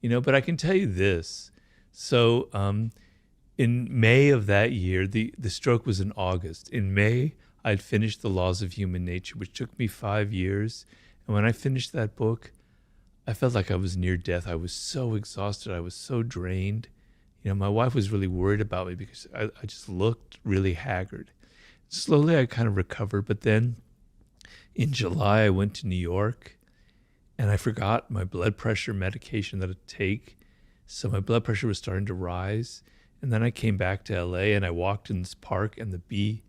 But I can tell you this. So in May of that year, the stroke was in August. In May, I'd finished The Laws of Human Nature, which took me 5 years. And when I finished that book, I felt like I was near death. I was so exhausted. I was so drained. My wife was really worried about me because I just looked really haggard. Slowly, I kind of recovered. But then in July, I went to New York and I forgot my blood pressure medication that I'd take. So my blood pressure was starting to rise. And then I came back to LA and I walked in this park and the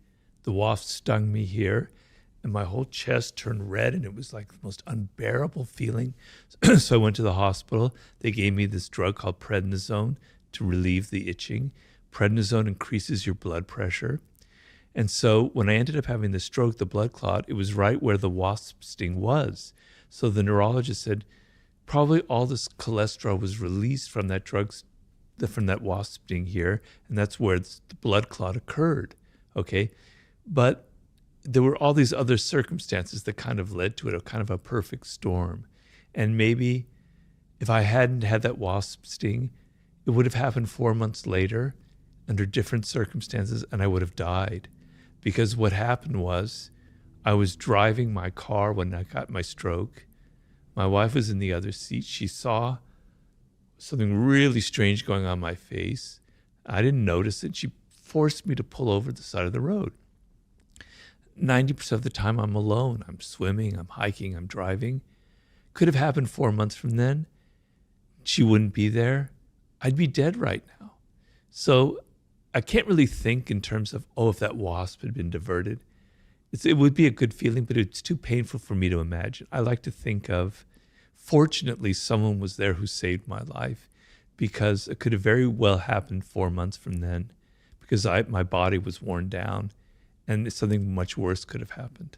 wasp stung me here. And my whole chest turned red and it was like the most unbearable feeling. So I went to the hospital. They gave me this drug called prednisone to relieve the itching. Prednisone increases your blood pressure. And so when I ended up having the stroke, the blood clot, it was right where the wasp sting was. So the neurologist said, probably all this cholesterol was released from that from that wasp sting here, and that's where the blood clot occurred, okay? But there were all these other circumstances that kind of led to it, a kind of a perfect storm. And maybe if I hadn't had that wasp sting, it would have happened 4 months later under different circumstances, and I would have died. Because what happened was I was driving my car when I got my stroke. My wife was in the other seat. She saw something really strange going on my face. I didn't notice it. She forced me to pull over the side of the road. 90% of the time I'm alone. I'm swimming, I'm hiking, I'm driving. Could have happened 4 months from then. She wouldn't be there. I'd be dead right now. So I can't really think in terms of, if that wasp had been diverted. It would be a good feeling, but it's too painful for me to imagine. I like to think of, fortunately, someone was there who saved my life, because it could have very well happened 4 months from then, because my body was worn down and something much worse could have happened.